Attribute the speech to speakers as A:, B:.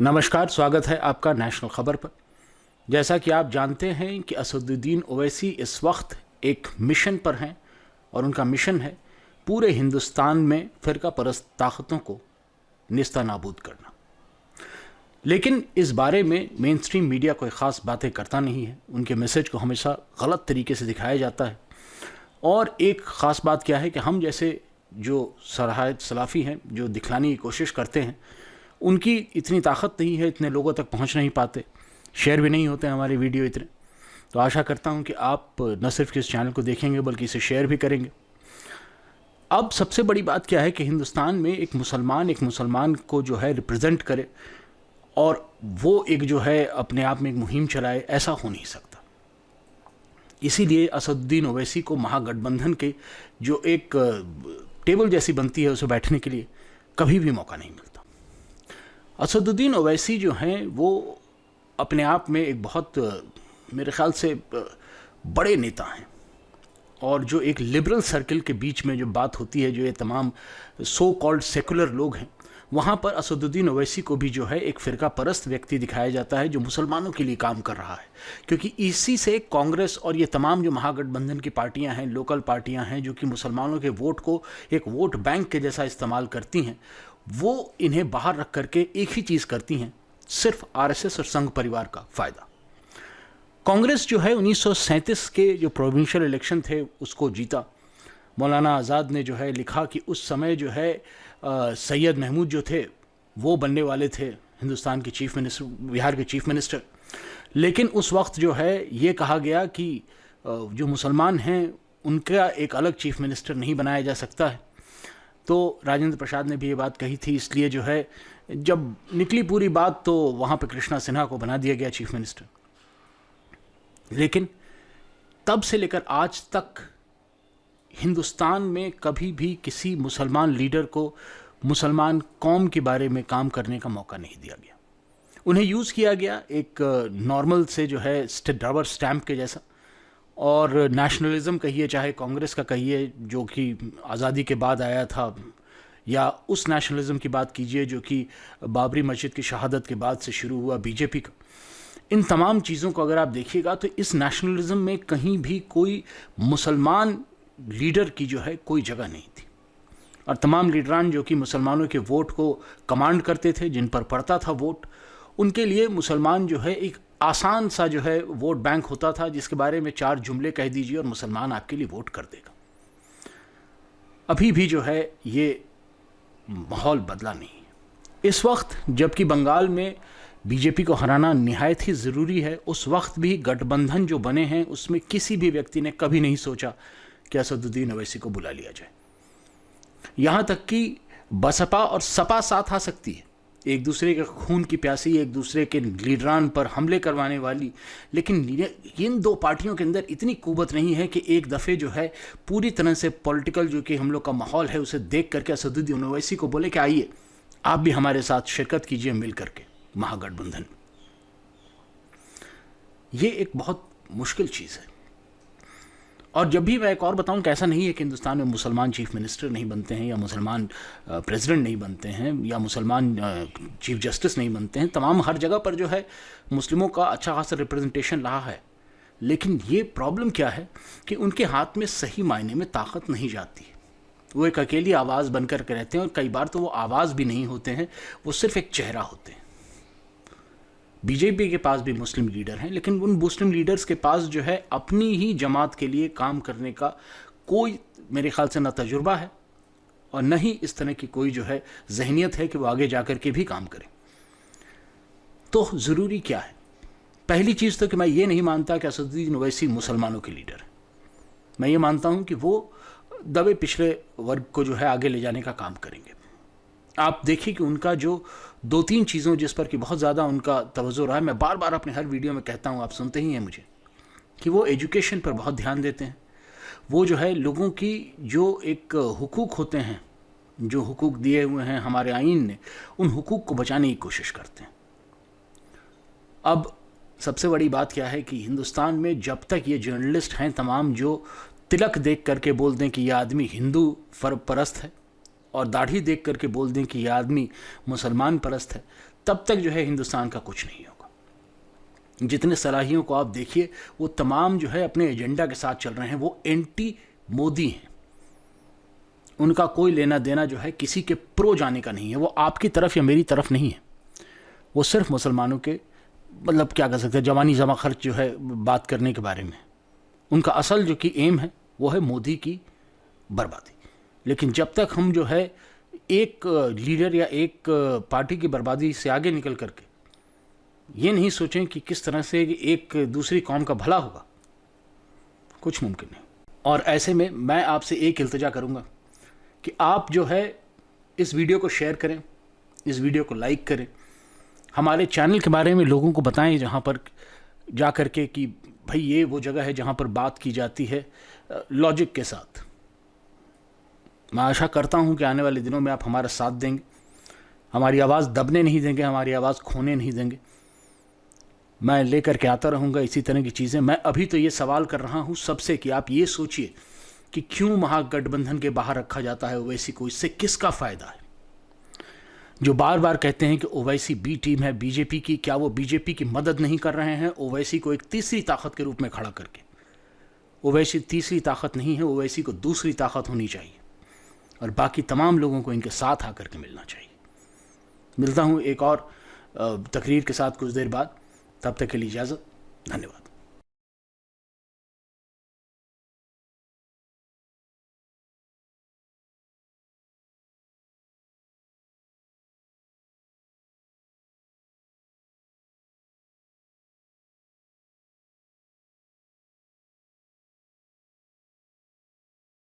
A: नमस्कार, स्वागत है आपका नेशनल खबर पर। जैसा कि आप जानते हैं कि असदुद्दीन ओवैसी इस वक्त एक मिशन पर हैं और उनका मिशन है पूरे हिंदुस्तान में फ़िरका परस्त ताकतों को निस्ता नाबूद करना। लेकिन इस बारे में मेन स्ट्रीम मीडिया कोई ख़ास बातें करता नहीं है। उनके मैसेज को हमेशा गलत तरीके से दिखाया जाता है। और एक ख़ास बात क्या है कि हम जैसे जो सराहत सलाफ़ी हैं, जो दिखलाने की कोशिश करते हैं, उनकी इतनी ताकत नहीं है, इतने लोगों तक पहुंच नहीं पाते, शेयर भी नहीं होते हमारे वीडियो इतने। तो आशा करता हूं कि आप न सिर्फ इस चैनल को देखेंगे बल्कि इसे शेयर भी करेंगे। अब सबसे बड़ी बात क्या है कि हिंदुस्तान में एक मुसलमान को जो है रिप्रेजेंट करे और वो एक जो है अपने आप में एक मुहिम चलाए, ऐसा हो नहीं सकता। इसीलिए असदुद्दीन ओवैसी को महागठबंधन के जो एक टेबल जैसी बनती है उसे बैठने के लिए कभी भी मौका नहीं मिलता। असदुद्दीन ओवैसी जो हैं वो अपने आप में एक बहुत मेरे ख्याल से बड़े नेता हैं। और जो एक लिबरल सर्कल के बीच में जो बात होती है, जो ये तमाम सो कॉल्ड सेकुलर लोग हैं, वहाँ पर असदुद्दीन ओवैसी को भी जो है एक फ़िरका परस्त व्यक्ति दिखाया जाता है जो मुसलमानों के लिए काम कर रहा है। क्योंकि इसी से कांग्रेस और ये तमाम जो महागठबंधन की पार्टियां हैं, लोकल पार्टियां हैं, जो कि मुसलमानों के वोट को एक वोट बैंक के जैसा इस्तेमाल करती हैं, वो इन्हें बाहर रख करके एक ही चीज़ करती हैं, सिर्फ आरएसएस और संघ परिवार का फ़ायदा। कांग्रेस जो है 1937 के जो प्रोविंशियल इलेक्शन थे उसको जीता। मौलाना आज़ाद ने जो है लिखा कि उस समय जो है सैयद महमूद जो थे वो बनने वाले थे हिंदुस्तान के चीफ मिनिस्टर, बिहार के चीफ मिनिस्टर। लेकिन उस वक्त जो है ये कहा गया कि जो मुसलमान हैं उनका एक अलग चीफ मिनिस्टर नहीं बनाया जा सकता है। तो राजेंद्र प्रसाद ने भी ये बात कही थी, इसलिए जो है जब निकली पूरी बात तो वहाँ पे कृष्णा सिन्हा को बना दिया गया चीफ मिनिस्टर। लेकिन तब से लेकर आज तक हिंदुस्तान में कभी भी किसी मुसलमान लीडर को मुसलमान कौम के बारे में काम करने का मौका नहीं दिया गया। उन्हें यूज़ किया गया एक नॉर्मल से जो है रबर स्टैम्प के जैसा। और नेशनलिज्म कहिए, चाहे कांग्रेस का कहिए जो कि आज़ादी के बाद आया था, या उस नेशनलिज्म की बात कीजिए जो कि बाबरी मस्जिद की शहादत के बाद से शुरू हुआ बीजेपी का। इन तमाम चीज़ों को अगर आप देखिएगा तो इस नेशनलिज्म में कहीं भी कोई मुसलमान लीडर की जो है कोई जगह नहीं थी। और तमाम लीडरान जो कि मुसलमानों के वोट को कमांड करते थे, जिन पर पड़ता था वोट, उनके लिए मुसलमान जो है एक आसान सा जो है वोट बैंक होता था, जिसके बारे में 4 जुमले कह दीजिए और मुसलमान आपके लिए वोट कर देगा। अभी भी जो है ये माहौल बदला नहीं है। इस वक्त जबकि बंगाल में बीजेपी को हराना निहायत ही ज़रूरी है, उस वक्त भी गठबंधन जो बने हैं उसमें किसी भी व्यक्ति ने कभी नहीं सोचा कि असदुद्दीन ओवैसी को बुला लिया जाए। यहाँ तक कि बसपा और सपा साथ आ सकती है, एक दूसरे के खून की प्यासी, एक दूसरे के लीडरान पर हमले करवाने वाली, लेकिन इन दो पार्टियों के अंदर इतनी कुव्वत नहीं है कि एक दफ़े जो है पूरी तरह से पॉलिटिकल जो कि हम लोग का माहौल है उसे देख करके असदुद्दीन ओवैसी को बोले कि आइए आप भी हमारे साथ शिरकत कीजिए मिल करके महागठबंधन। ये एक बहुत मुश्किल चीज़ है। और जब भी मैं एक और बताऊं कि ऐसा नहीं है कि हिंदुस्तान में मुसलमान चीफ मिनिस्टर नहीं बनते हैं, या मुसलमान प्रेसिडेंट नहीं बनते हैं, या मुसलमान चीफ जस्टिस नहीं बनते हैं। तमाम हर जगह पर जो है मुस्लिमों का अच्छा खासा रिप्रेजेंटेशन रहा है। लेकिन ये प्रॉब्लम क्या है कि उनके हाथ में सही मायने में ताकत नहीं जाती है। वो एक अकेली आवाज़ बनकर के रहते हैं, और कई बार तो वो आवाज़ भी नहीं होते हैं, वो सिर्फ एक चेहरा होते हैं। बीजेपी के पास भी मुस्लिम लीडर हैं, लेकिन उन मुस्लिम लीडर्स के पास जो है अपनी ही जमात के लिए काम करने का कोई मेरे ख्याल से ना तजुर्बा है और न ही इस तरह की कोई जो है जहनीत है कि वो आगे जाकर के भी काम करें। तो ज़रूरी क्या है? पहली चीज़ तो कि मैं ये नहीं मानता कि असदुद्दीन ओवैसी मुसलमानों के लीडर है। मैं ये मानता हूँ कि वो दबे पिछड़े वर्ग को जो है आगे ले जाने का काम करेंगे। आप देखिए कि उनका जो 2-3 चीज़ों जिस पर कि बहुत ज़्यादा उनका तवज्जो रहा है, मैं बार बार अपने हर वीडियो में कहता हूँ, आप सुनते ही हैं मुझे, कि वो एजुकेशन पर बहुत ध्यान देते हैं। वो जो है लोगों की जो एक हुकूक होते हैं, जो हुकूक दिए हुए हैं हमारे आईन ने, उन हुकूक को बचाने की कोशिश करते हैं। अब सबसे बड़ी बात क्या है कि हिंदुस्तान में जब तक ये जर्नलिस्ट हैं तमाम जो तिलक देख करके बोल दें कि यह आदमी हिंदू परस्त है, और दाढ़ी देख करके बोल दें कि यह आदमी मुसलमान परस्त है, तब तक जो है हिंदुस्तान का कुछ नहीं होगा। जितने सलाहियों को आप देखिए वो तमाम जो है अपने एजेंडा के साथ चल रहे हैं, वो एंटी मोदी हैं। उनका कोई लेना देना जो है किसी के प्रो जाने का नहीं है, वो आपकी तरफ या मेरी तरफ नहीं है। वो सिर्फ मुसलमानों के मतलब क्या कर सकते हैं, जवानी जमा खर्च जो है बात करने के बारे में। उनका असल जो कि एम है वो है मोदी की बर्बादी। लेकिन जब तक हम जो है एक लीडर या एक पार्टी की बर्बादी से आगे निकल करके ये नहीं सोचें कि किस तरह से एक दूसरी कौम का भला होगा, कुछ मुमकिन नहीं। और ऐसे में मैं आपसे एक इल्तिजा करूंगा कि आप जो है इस वीडियो को शेयर करें, इस वीडियो को लाइक करें, हमारे चैनल के बारे में लोगों को बताएं जहाँ पर जा कर के कि भाई ये वो जगह है जहाँ पर बात की जाती है लॉजिक के साथ। मैं आशा करता हूँ कि आने वाले दिनों में आप हमारा साथ देंगे, हमारी आवाज़ दबने नहीं देंगे, हमारी आवाज़ खोने नहीं देंगे। मैं लेकर के आता रहूँगा इसी तरह की चीज़ें। मैं अभी तो ये सवाल कर रहा हूँ सबसे कि आप ये सोचिए कि क्यों महागठबंधन के बाहर रखा जाता है ओवैसी को, इससे किसका फ़ायदा है? जो बार बार कहते हैं कि ओवैसी बी टीम है बीजेपी की, क्या वो बीजेपी की मदद नहीं कर रहे हैं ओवैसी को एक तीसरी ताकत के रूप में खड़ा करके? ओवैसी तीसरी ताकत नहीं है, ओवैसी को दूसरी ताकत होनी चाहिए और बाकी तमाम लोगों को इनके साथ आकर के मिलना चाहिए। मिलता हूँ एक और तकरीर के साथ कुछ देर बाद, तब तक के लिए इजाज़त, धन्यवाद।